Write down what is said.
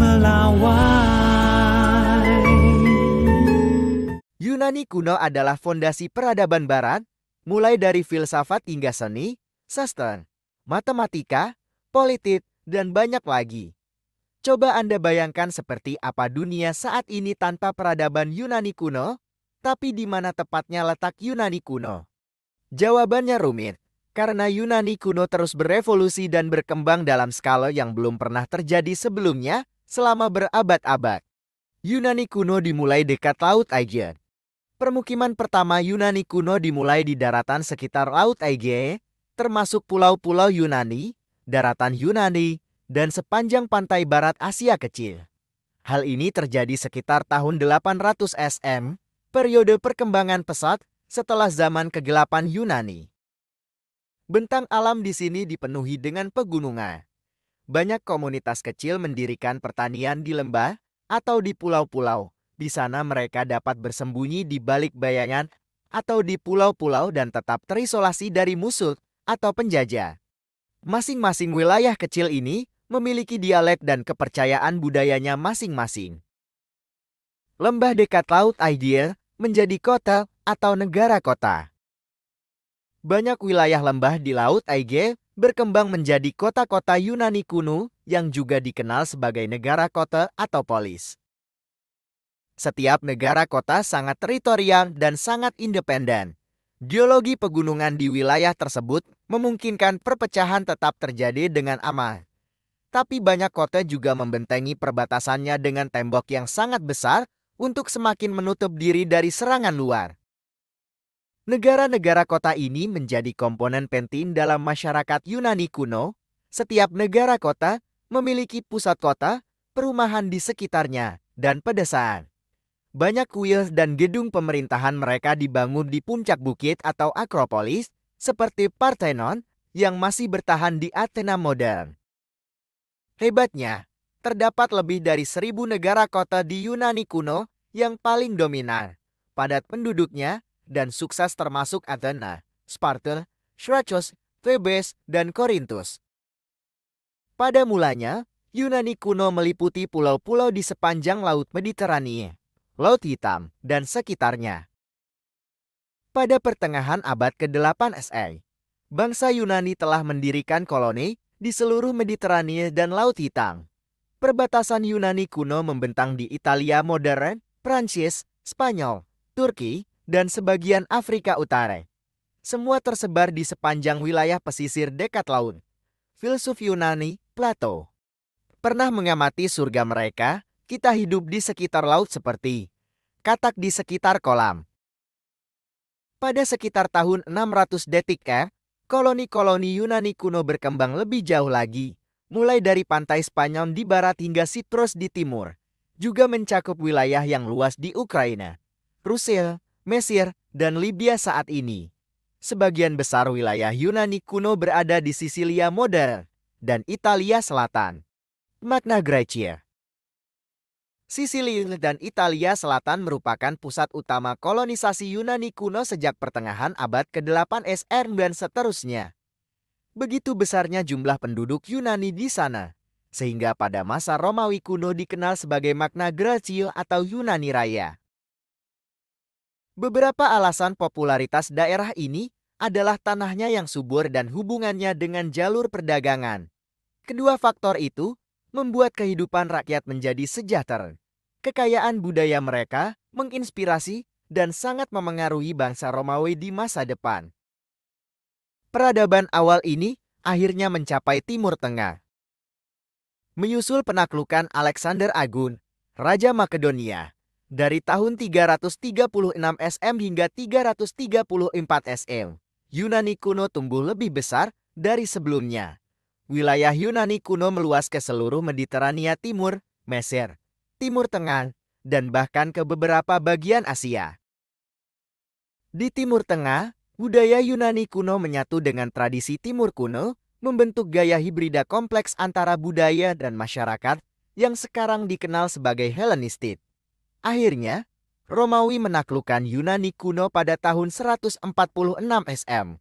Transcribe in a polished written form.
melawai. Yunani kuno adalah fondasi peradaban Barat, mulai dari filsafat hingga seni, sastra, matematika, politik, dan banyak lagi. Coba Anda bayangkan seperti apa dunia saat ini tanpa peradaban Yunani kuno, tapi di mana tepatnya letak Yunani kuno? Jawabannya rumit, karena Yunani kuno terus berevolusi dan berkembang dalam skala yang belum pernah terjadi sebelumnya selama berabad-abad. Yunani kuno dimulai dekat Laut Aegean. Permukiman pertama Yunani kuno dimulai di daratan sekitar Laut Aegean, termasuk pulau-pulau Yunani, daratan Yunani, dan sepanjang pantai barat Asia Kecil. Hal ini terjadi sekitar tahun 800 SM, periode perkembangan pesat setelah zaman kegelapan Yunani. Bentang alam di sini dipenuhi dengan pegunungan. Banyak komunitas kecil mendirikan pertanian di lembah atau di pulau-pulau. Di sana mereka dapat bersembunyi di balik bayangan atau di pulau-pulau dan tetap terisolasi dari musuh atau penjajah. Masing-masing wilayah kecil ini memiliki dialek dan kepercayaan budayanya masing-masing. Lembah dekat Laut Aegean menjadi kota atau negara kota. Banyak wilayah lembah di Laut Aegean berkembang menjadi kota-kota Yunani kuno yang juga dikenal sebagai negara kota atau polis. Setiap negara kota sangat teritorial dan sangat independen. Geologi pegunungan di wilayah tersebut memungkinkan perpecahan tetap terjadi dengan aman. Tapi banyak kota juga membentengi perbatasannya dengan tembok yang sangat besar untuk semakin menutup diri dari serangan luar. Negara-negara kota ini menjadi komponen penting dalam masyarakat Yunani kuno. Setiap negara kota memiliki pusat kota, perumahan di sekitarnya, dan pedesaan. Banyak kuil dan gedung pemerintahan mereka dibangun di puncak bukit atau Akropolis, seperti Parthenon, yang masih bertahan di Athena modern. Hebatnya, terdapat lebih dari 1.000 negara kota di Yunani kuno yang paling dominan, padat penduduknya, dan sukses termasuk Athena, Sparta, Thrace, Thebes, dan Korintus. Pada mulanya, Yunani kuno meliputi pulau-pulau di sepanjang Laut Mediterania, Laut Hitam, dan sekitarnya. Pada pertengahan abad ke-8 SE, bangsa Yunani telah mendirikan koloni di seluruh Mediterania dan Laut Hitam. Perbatasan Yunani kuno membentang di Italia modern, Prancis, Spanyol, Turki, dan sebagian Afrika Utara. Semua tersebar di sepanjang wilayah pesisir dekat laut. Filsuf Yunani, Plato, pernah mengamati surga mereka. Kita hidup di sekitar laut seperti katak di sekitar kolam. Pada sekitar tahun 600 DTK, koloni-koloni Yunani kuno berkembang lebih jauh lagi, mulai dari pantai Spanyol di barat hingga Siprus di timur, juga mencakup wilayah yang luas di Ukraina, Rusia, Mesir, dan Libya saat ini. Sebagian besar wilayah Yunani kuno berada di Sisilia modern dan Italia Selatan. Magna Graecia. Sisilia dan Italia Selatan merupakan pusat utama kolonisasi Yunani kuno sejak pertengahan abad ke-8 SR dan seterusnya. Begitu besarnya jumlah penduduk Yunani di sana, sehingga pada masa Romawi kuno dikenal sebagai Magna Graecia atau Yunani Raya. Beberapa alasan popularitas daerah ini adalah tanahnya yang subur dan hubungannya dengan jalur perdagangan. Kedua faktor itu membuat kehidupan rakyat menjadi sejahtera. Kekayaan budaya mereka menginspirasi dan sangat memengaruhi bangsa Romawi di masa depan. Peradaban awal ini akhirnya mencapai Timur Tengah. Menyusul penaklukan Alexander Agung, Raja Makedonia, dari tahun 336 SM hingga 334 SM, Yunani kuno tumbuh lebih besar dari sebelumnya. Wilayah Yunani kuno meluas ke seluruh Mediterania Timur, Mesir, Timur Tengah, dan bahkan ke beberapa bagian Asia. Di Timur Tengah, budaya Yunani kuno menyatu dengan tradisi Timur kuno, membentuk gaya hibrida kompleks antara budaya dan masyarakat yang sekarang dikenal sebagai Helenistik. Akhirnya, Romawi menaklukkan Yunani kuno pada tahun 146 SM.